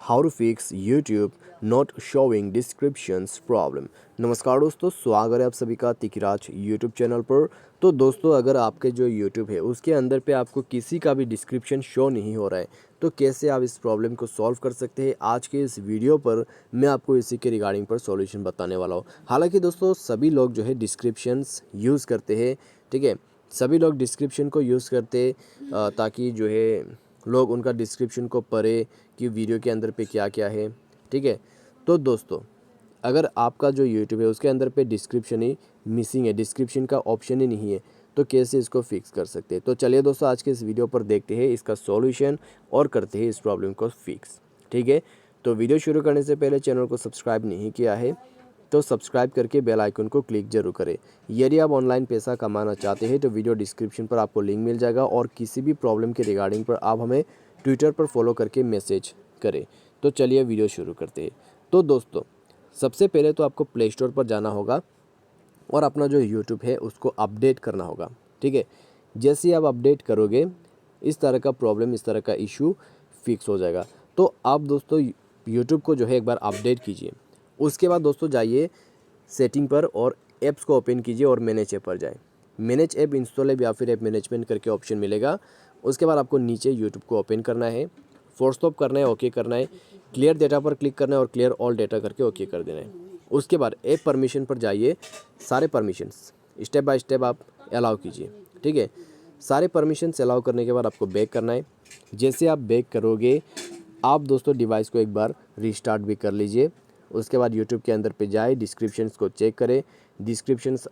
How to fix YouTube not showing descriptions problem. नमस्कार दोस्तों, स्वागत है आप सभी का तिकिराज यूट्यूब चैनल पर। तो दोस्तों, अगर आपके जो यूट्यूब है उसके अंदर पे आपको किसी का भी डिस्क्रिप्शन शो नहीं हो रहा है तो कैसे आप इस प्रॉब्लम को सॉल्व कर सकते हैं, आज के इस वीडियो पर मैं आपको इसी के रिगार्डिंग पर सॉल्यूशन बताने वाला हूँ। हालांकि दोस्तों, सभी लोग जो है डिस्क्रिप्शंस यूज़ करते हैं, ठीक है। सभी लोग डिस्क्रिप्शन को यूज़ करते ताकि जो है लोग उनका डिस्क्रिप्शन को पढ़े कि वीडियो के अंदर पे क्या क्या है, ठीक है। तो दोस्तों, अगर आपका जो यूट्यूब है उसके अंदर पे डिस्क्रिप्शन ही मिसिंग है, डिस्क्रिप्शन का ऑप्शन ही नहीं है, तो कैसे इसको फिक्स कर सकते हैं। तो चलिए दोस्तों, आज के इस वीडियो पर देखते हैं इसका सॉल्यूशन और करते हैं इस प्रॉब्लम को फिक्स, ठीक है। तो वीडियो शुरू करने से पहले चैनल को सब्सक्राइब नहीं किया है तो सब्सक्राइब करके बेल आइकन को क्लिक जरूर करें। यदि आप ऑनलाइन पैसा कमाना चाहते हैं तो वीडियो डिस्क्रिप्शन पर आपको लिंक मिल जाएगा और किसी भी प्रॉब्लम के रिगार्डिंग पर आप हमें ट्विटर पर फॉलो करके मैसेज करें। तो चलिए वीडियो शुरू करते हैं। तो दोस्तों, सबसे पहले तो आपको प्ले स्टोर पर जाना होगा और अपना जो यूट्यूब है उसको अपडेट करना होगा, ठीक है। जैसे ही आप अपडेट करोगे इस तरह का प्रॉब्लम, इस तरह का इशू फिक्स हो जाएगा। तो आप दोस्तों यूट्यूब को जो है एक बार अपडेट कीजिए। उसके बाद दोस्तों जाइए सेटिंग पर और ऐप्स को ओपन कीजिए और मैनेज ऐप पर जाए। मैनेज ऐप इंस्टॉल ऐप या फिर ऐप मैनेजमेंट करके ऑप्शन मिलेगा। उसके बाद आपको नीचे यूट्यूब को ओपन करना है, फोर्स स्टॉप करना है, ओके करना है, क्लियर डेटा पर क्लिक करना है और क्लियर ऑल डेटा करके ओके कर देना है। उसके बाद ऐप परमिशन पर जाइए, सारे परमिशंस स्टेप बाय स्टेप आप अलाउ कीजिए, ठीक है। सारे परमिशंस अलाउ करने के बाद आपको बैक करना है। जैसे आप बैक करोगे आप दोस्तों डिवाइस को एक बार रीस्टार्ट भी कर लीजिए। उसके बाद यूट्यूब के अंदर पे जाए, डिस्क्रिप्शंस को चेक करें, डिस्क्रिप्शंस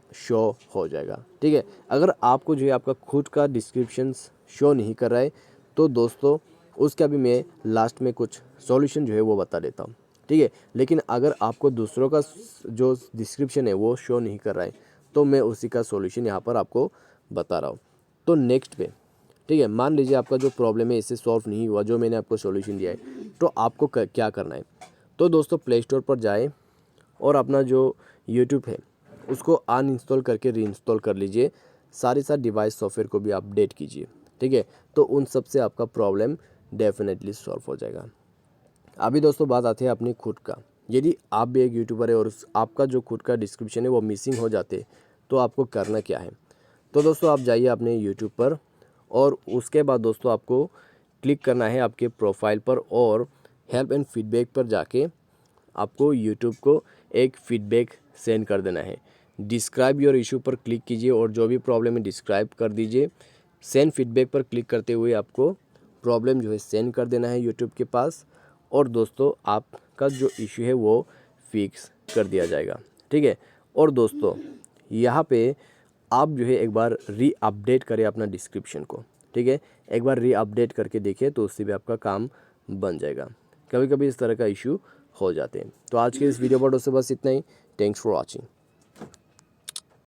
शो हो जाएगा, ठीक है। अगर आपको जो है आपका खुद का डिस्क्रिप्शंस शो नहीं कर रहा है तो दोस्तों उसका भी मैं लास्ट में कुछ सॉल्यूशन जो है वो बता देता हूँ, ठीक है। लेकिन अगर आपको दूसरों का जो डिस्क्रिप्शन है वो शो नहीं कर रहा है तो मैं उसी का सॉल्यूशन यहाँ पर आपको बता रहा हूँ। तो नेक्स्ट पे, ठीक है, मान लीजिए आपका जो प्रॉब्लम है इससे सॉल्व नहीं हुआ, जो मैंने आपको सॉल्यूशन दिया है, तो आपको क्या करना है। तो दोस्तों प्ले स्टोर पर जाए और अपना जो यूट्यूब है उसको अनइंस्टॉल करके रीइंस्टॉल कर लीजिए। सारे साथ डिवाइस सॉफ्टवेयर को भी अपडेट कीजिए, ठीक है। तो उन सब से आपका प्रॉब्लम डेफिनेटली सॉल्व हो जाएगा। अभी दोस्तों बात आती है अपनी खुद का। यदि आप भी एक यूट्यूबर है और आपका जो खुद का डिस्क्रिप्शन है वो मिसिंग हो जाते तो आपको करना क्या है। तो दोस्तों आप जाइए अपने यूट्यूब पर और उसके बाद दोस्तों आपको क्लिक करना है आपके प्रोफाइल पर और हेल्प एंड फीडबैक पर जाके आपको यूट्यूब को एक फीडबैक सेंड कर देना है। डिस्क्राइब योर इशू पर क्लिक कीजिए और जो भी प्रॉब्लम है डिस्क्राइब कर दीजिए। सेंड फीडबैक पर क्लिक करते हुए आपको प्रॉब्लम जो है सेंड कर देना है यूट्यूब के पास और दोस्तों आपका जो इशू है वो फिक्स कर दिया जाएगा, ठीक है। और दोस्तों यहाँ पे आप जो है एक बार री अपडेट करें अपना डिस्क्रिप्शन को, ठीक है। एक बार री अपडेट करके देखिए तो उससे भी आपका काम बन जाएगा। कभी कभी इस तरह का इशू हो जाते हैं। तो आज के इस वीडियो पर दोस्तों बस इतना ही। Thanks for watching.